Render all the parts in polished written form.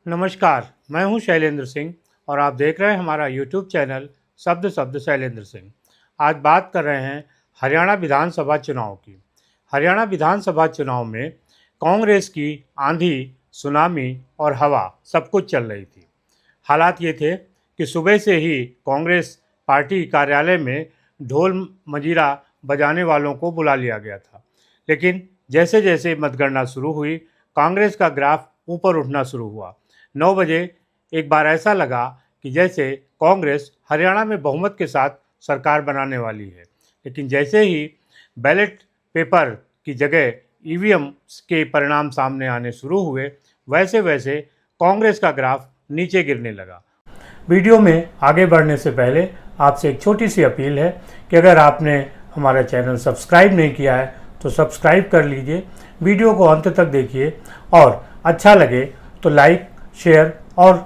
नमस्कार, मैं हूं शैलेंद्र सिंह और आप देख रहे हैं हमारा यूट्यूब चैनल शब्द शब्द शैलेंद्र सिंह। आज बात कर रहे हैं हरियाणा विधानसभा चुनाव की। हरियाणा विधानसभा चुनाव में कांग्रेस की आंधी, सुनामी और हवा सब कुछ चल रही थी। हालात ये थे कि सुबह से ही कांग्रेस पार्टी कार्यालय में ढोल मजीरा बजाने वालों को बुला लिया गया था। लेकिन जैसे जैसे मतगणना शुरू हुई, कांग्रेस का ग्राफ ऊपर उठना शुरू हुआ। 9 बजे एक बार ऐसा लगा कि जैसे कांग्रेस हरियाणा में बहुमत के साथ सरकार बनाने वाली है। लेकिन जैसे ही बैलेट पेपर की जगह ईवीएम के परिणाम सामने आने शुरू हुए, वैसे वैसे कांग्रेस का ग्राफ नीचे गिरने लगा। वीडियो में आगे बढ़ने से पहले आपसे एक छोटी सी अपील है कि अगर आपने हमारा चैनल सब्सक्राइब नहीं किया है तो सब्सक्राइब कर लीजिए, वीडियो को अंत तक देखिए और अच्छा लगे तो लाइक, शेयर और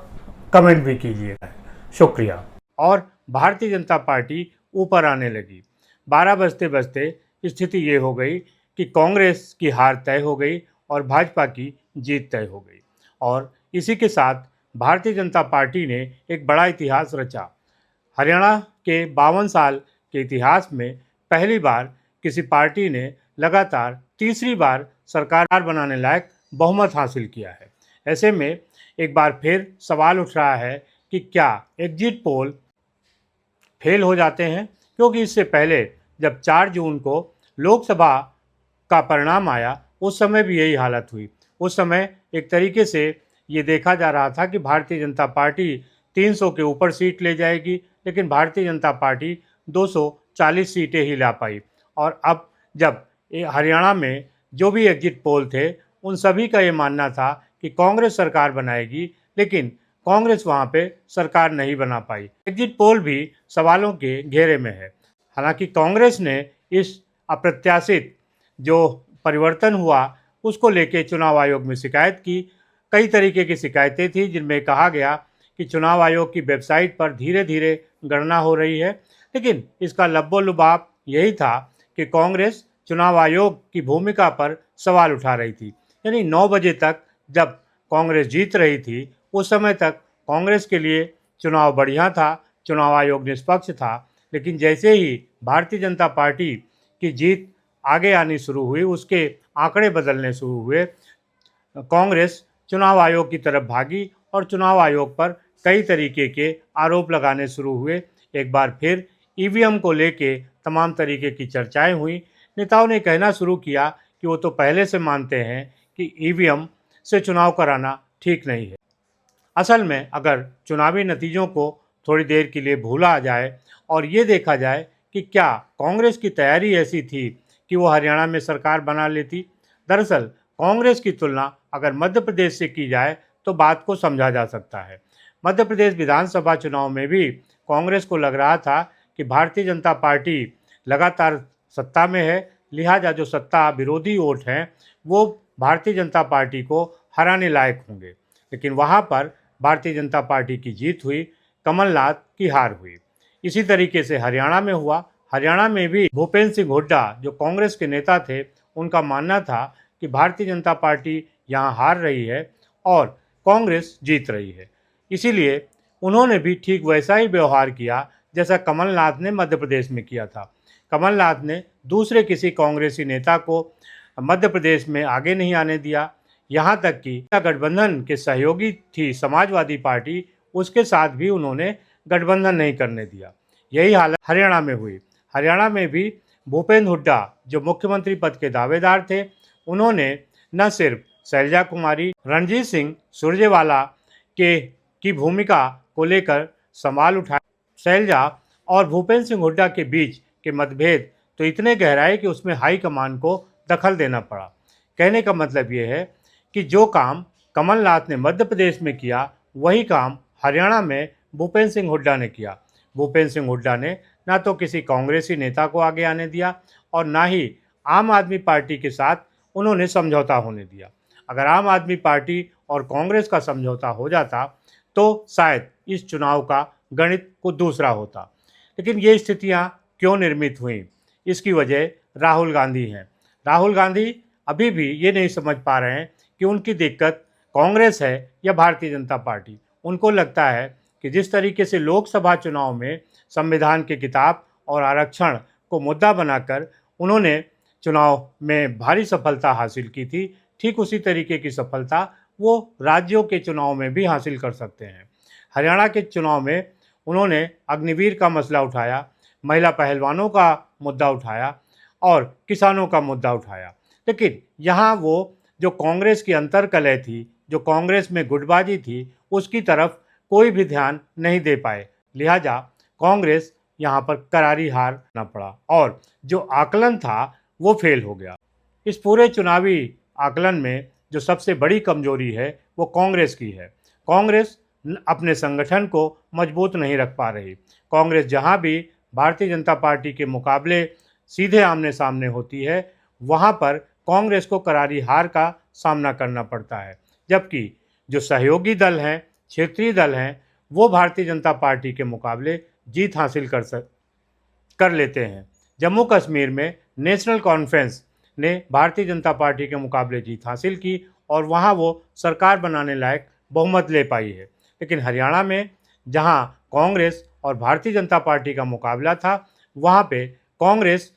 कमेंट भी कीजिएगा। शुक्रिया। और भारतीय जनता पार्टी ऊपर आने लगी। 12 बजते बजते स्थिति ये हो गई कि कांग्रेस की हार तय हो गई और भाजपा की जीत तय हो गई। और इसी के साथ भारतीय जनता पार्टी ने एक बड़ा इतिहास रचा। हरियाणा के 52 साल के इतिहास में पहली बार किसी पार्टी ने लगातार तीसरी बार सरकार बनाने लायक बहुमत हासिल किया है। ऐसे में एक बार फिर सवाल उठ रहा है कि क्या एग्जिट पोल फेल हो जाते हैं, क्योंकि इससे पहले जब 4 जून को लोकसभा का परिणाम आया, उस समय भी यही हालत हुई। उस समय एक तरीके से ये देखा जा रहा था कि भारतीय जनता पार्टी 300 के ऊपर सीट ले जाएगी, लेकिन भारतीय जनता पार्टी 240 सीटें ही ला पाई। और अब जब हरियाणा में जो भी एग्जिट पोल थे, उन सभी का ये मानना था कि कांग्रेस सरकार बनाएगी, लेकिन कांग्रेस वहाँ पे सरकार नहीं बना पाई। एग्जिट पोल भी सवालों के घेरे में है। हालांकि कांग्रेस ने इस अप्रत्याशित जो परिवर्तन हुआ उसको लेके चुनाव आयोग में शिकायत की। कई तरीके की शिकायतें थी, जिनमें कहा गया कि चुनाव आयोग की वेबसाइट पर धीरे धीरे गणना हो रही है, लेकिन इसका लब्बो-लुबाब यही था कि कांग्रेस चुनाव आयोग की भूमिका पर सवाल उठा रही थी। यानी 9 बजे तक जब कांग्रेस जीत रही थी, उस समय तक कांग्रेस के लिए चुनाव बढ़िया था, चुनाव आयोग निष्पक्ष था। लेकिन जैसे ही भारतीय जनता पार्टी की जीत आगे आनी शुरू हुई, उसके आंकड़े बदलने शुरू हुए, कांग्रेस चुनाव आयोग की तरफ भागी और चुनाव आयोग पर कई तरीके के आरोप लगाने शुरू हुए। एक बार फिर ईवीएम को लेके तमाम तरीके की चर्चाएं हुई। नेताओं ने कहना शुरू किया कि वो तो पहले से मानते हैं कि ईवीएम से चुनाव कराना ठीक नहीं है। असल में अगर चुनावी नतीजों को थोड़ी देर के लिए भूला जाए और ये देखा जाए कि क्या कांग्रेस की तैयारी ऐसी थी कि वो हरियाणा में सरकार बना लेती। दरअसल कांग्रेस की तुलना अगर मध्य प्रदेश से की जाए तो बात को समझा जा सकता है। मध्य प्रदेश विधानसभा चुनाव में भी कांग्रेस को लग रहा था कि भारतीय जनता पार्टी लगातार सत्ता में है, लिहाजा जो सत्ता विरोधी वोट हैं वो भारतीय जनता पार्टी को हराने लायक होंगे। लेकिन वहाँ पर भारतीय जनता पार्टी की जीत हुई, कमलनाथ की हार हुई। इसी तरीके से हरियाणा में हुआ। हरियाणा में भी भूपेंद्र सिंह हुड्डा जो कांग्रेस के नेता थे, उनका मानना था कि भारतीय जनता पार्टी यहाँ हार रही है और कांग्रेस जीत रही है। इसीलिए उन्होंने भी ठीक वैसा ही व्यवहार किया जैसा कमलनाथ ने मध्य प्रदेश में किया था। कमलनाथ ने दूसरे किसी कांग्रेसी नेता को मध्य प्रदेश में आगे नहीं आने दिया। यहाँ तक कि गठबंधन के सहयोगी थी समाजवादी पार्टी, उसके साथ भी उन्होंने गठबंधन नहीं करने दिया। यही हालत हरियाणा में हुई। हरियाणा में भी भूपेंद्र हुड्डा जो मुख्यमंत्री पद के दावेदार थे, उन्होंने न सिर्फ शैलजा कुमारी, रणजीत सिंह सुरजेवाला की भूमिका को लेकर सवाल उठाए। शैलजा और भूपेंद्र सिंह हुड्डा के बीच के मतभेद तो इतने गहराए कि उसमें हाईकमान को दखल देना पड़ा। कहने का मतलब ये है कि जो काम कमलनाथ ने मध्य प्रदेश में किया, वही काम हरियाणा में भूपेंद्र सिंह हुड्डा ने किया। भूपेंद्र सिंह हुड्डा ने ना तो किसी कांग्रेसी नेता को आगे आने दिया और ना ही आम आदमी पार्टी के साथ उन्होंने समझौता होने दिया। अगर आम आदमी पार्टी और कांग्रेस का समझौता हो जाता तो शायद इस चुनाव का गणित कुछ दूसरा होता। लेकिन ये स्थितियाँ क्यों निर्मित हुई, इसकी वजह राहुल गांधी हैं। राहुल गांधी अभी भी ये नहीं समझ पा रहे हैं कि उनकी दिक्कत कांग्रेस है या भारतीय जनता पार्टी। उनको लगता है कि जिस तरीके से लोकसभा चुनाव में संविधान की किताब और आरक्षण को मुद्दा बनाकर उन्होंने चुनाव में भारी सफलता हासिल की थी, ठीक उसी तरीके की सफलता वो राज्यों के चुनाव में भी हासिल कर सकते हैं। हरियाणा के चुनाव में उन्होंने अग्निवीर का मसला उठाया, महिला पहलवानों का मुद्दा उठाया और किसानों का मुद्दा उठाया। लेकिन यहाँ वो जो कांग्रेस की अंतर्कलह थी, जो कांग्रेस में गुटबाजी थी, उसकी तरफ कोई भी ध्यान नहीं दे पाए। लिहाजा कांग्रेस यहाँ पर करारी हार ना पड़ा और जो आकलन था वो फेल हो गया। इस पूरे चुनावी आकलन में जो सबसे बड़ी कमजोरी है वो कांग्रेस की है। कांग्रेस अपने संगठन को मजबूत नहीं रख पा रही। कांग्रेस जहां भी भारतीय जनता पार्टी के मुकाबले सीधे आमने सामने होती है, वहां पर कांग्रेस को करारी हार का सामना करना पड़ता है। जबकि जो सहयोगी दल हैं, क्षेत्रीय दल हैं, वो भारतीय जनता पार्टी के मुकाबले जीत हासिल कर लेते हैं। जम्मू कश्मीर में नेशनल कॉन्फ्रेंस ने भारतीय जनता पार्टी के मुकाबले जीत हासिल की और वहां वो सरकार बनाने लायक बहुमत ले पाई है। लेकिन हरियाणा में जहां कांग्रेस और भारतीय जनता पार्टी का मुकाबला था, वहां पे कांग्रेस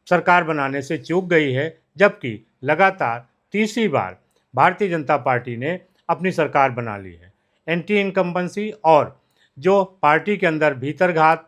सरकार बनाने से चूक गई है, जबकि लगातार तीसरी बार भारतीय जनता पार्टी ने अपनी सरकार बना ली है। एंटी इनकम्बेंसी और जो पार्टी के अंदर भीतरघात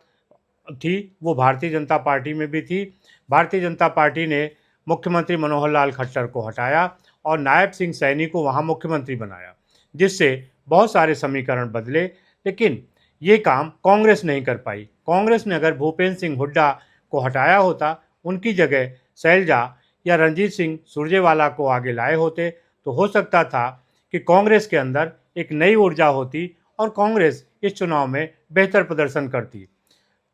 थी वो भारतीय जनता पार्टी में भी थी। भारतीय जनता पार्टी ने मुख्यमंत्री मनोहर लाल खट्टर को हटाया और नायब सिंह सैनी को वहां मुख्यमंत्री बनाया, जिससे बहुत सारे समीकरण बदले। लेकिन ये काम कांग्रेस नहीं कर पाई। कांग्रेस ने अगर भूपेंद्र सिंह हुड्डा को हटाया होता, उनकी जगह शैलजा या रणजीत सिंह सुरजेवाला को आगे लाए होते, तो हो सकता था कि कांग्रेस के अंदर एक नई ऊर्जा होती और कांग्रेस इस चुनाव में बेहतर प्रदर्शन करती।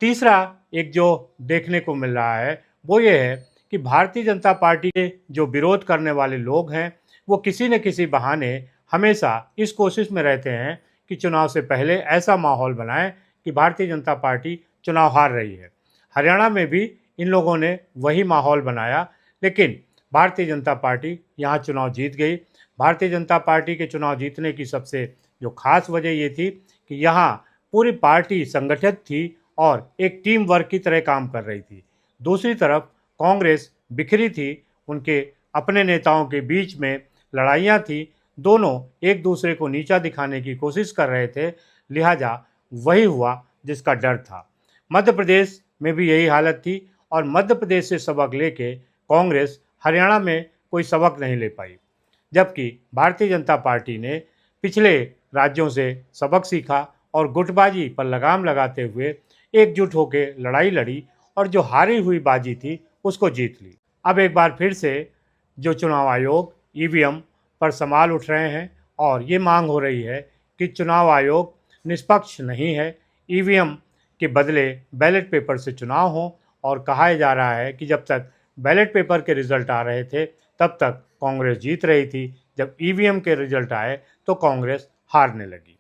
तीसरा एक जो देखने को मिल रहा है वो ये है कि भारतीय जनता पार्टी के जो विरोध करने वाले लोग हैं, वो किसी न किसी बहाने हमेशा इस कोशिश में रहते हैं कि चुनाव से पहले ऐसा माहौल बनाएं कि भारतीय जनता पार्टी चुनाव हार रही है। हरियाणा में भी इन लोगों ने वही माहौल बनाया, लेकिन भारतीय जनता पार्टी यहाँ चुनाव जीत गई। भारतीय जनता पार्टी के चुनाव जीतने की सबसे जो खास वजह ये थी कि यहाँ पूरी पार्टी संगठित थी और एक टीम वर्क की तरह काम कर रही थी। दूसरी तरफ कांग्रेस बिखरी थी, उनके अपने नेताओं के बीच में लड़ाइयाँ थी, दोनों एक दूसरे को नीचा दिखाने की कोशिश कर रहे थे। लिहाजा वही हुआ जिसका डर था। मध्य प्रदेश में भी यही हालत थी और मध्य प्रदेश से सबक लेके कांग्रेस हरियाणा में कोई सबक नहीं ले पाई, जबकि भारतीय जनता पार्टी ने पिछले राज्यों से सबक सीखा और गुटबाजी पर लगाम लगाते हुए एकजुट होकर लड़ाई लड़ी और जो हारी हुई बाजी थी उसको जीत ली। अब एक बार फिर से जो चुनाव आयोग ईवीएम पर सवाल उठ रहे हैं और ये मांग हो रही है कि चुनाव आयोग निष्पक्ष नहीं है, ईवीएम के बदले बैलेट पेपर से चुनाव हो। और कहा जा रहा है कि जब तक बैलेट पेपर के रिजल्ट आ रहे थे तब तक कांग्रेस जीत रही थी, जब ईवीएम के रिजल्ट आए तो कांग्रेस हारने लगी।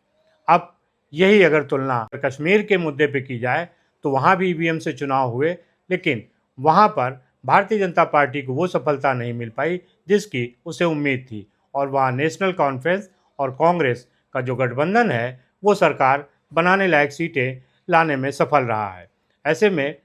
अब यही अगर तुलना कश्मीर के मुद्दे पे की जाए तो वहाँ भी ईवीएम से चुनाव हुए, लेकिन वहाँ पर भारतीय जनता पार्टी को वो सफलता नहीं मिल पाई जिसकी उसे उम्मीद थी और वहाँ नेशनल कॉन्फ्रेंस और कांग्रेस का जो गठबंधन है वो सरकार बनाने लायक सीटें लाने में सफल रहा है। ऐसे में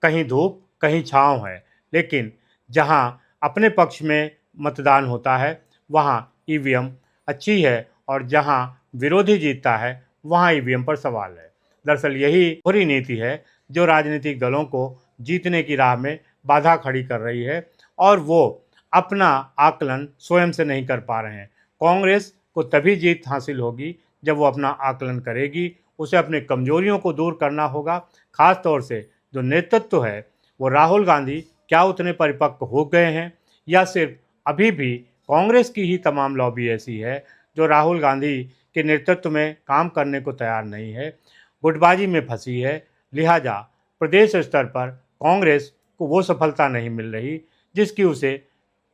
कहीं धूप कहीं छाँव है, लेकिन जहाँ अपने पक्ष में मतदान होता है वहाँ ईवीएम अच्छी है और जहाँ विरोधी जीतता है वहाँ ईवीएम पर सवाल है। दरअसल यही बुरी नीति है जो राजनीतिक दलों को जीतने की राह में बाधा खड़ी कर रही है और वो अपना आकलन स्वयं से नहीं कर पा रहे हैं। कांग्रेस को तभी जीत हासिल होगी जब वो अपना आकलन करेगी, उसे अपने कमजोरियों को दूर करना होगा। खास तौर से जो नेतृत्व है वो राहुल गांधी क्या उतने परिपक्व हो गए हैं या सिर्फ अभी भी कांग्रेस की ही तमाम लॉबी ऐसी है जो राहुल गांधी के नेतृत्व में काम करने को तैयार नहीं है, गुटबाजी में फंसी है। लिहाजा प्रदेश स्तर पर कांग्रेस को वो सफलता नहीं मिल रही जिसकी उसे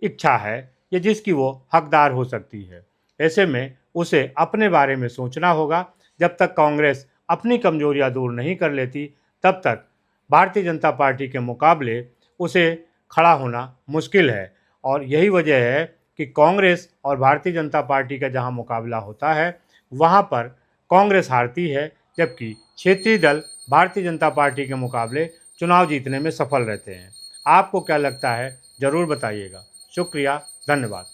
इच्छा है या जिसकी वो हकदार हो सकती है। ऐसे में उसे अपने बारे में सोचना होगा। जब तक कांग्रेस अपनी कमजोरियां दूर नहीं कर लेती तब तक भारतीय जनता पार्टी के मुकाबले उसे खड़ा होना मुश्किल है और यही वजह है कि कांग्रेस और भारतीय जनता पार्टी का जहां मुकाबला होता है वहां पर कांग्रेस हारती है, जबकि क्षेत्रीय दल भारतीय जनता पार्टी के मुकाबले चुनाव जीतने में सफल रहते हैं। आपको क्या लगता है, ज़रूर बताइएगा। शुक्रिया, धन्यवाद।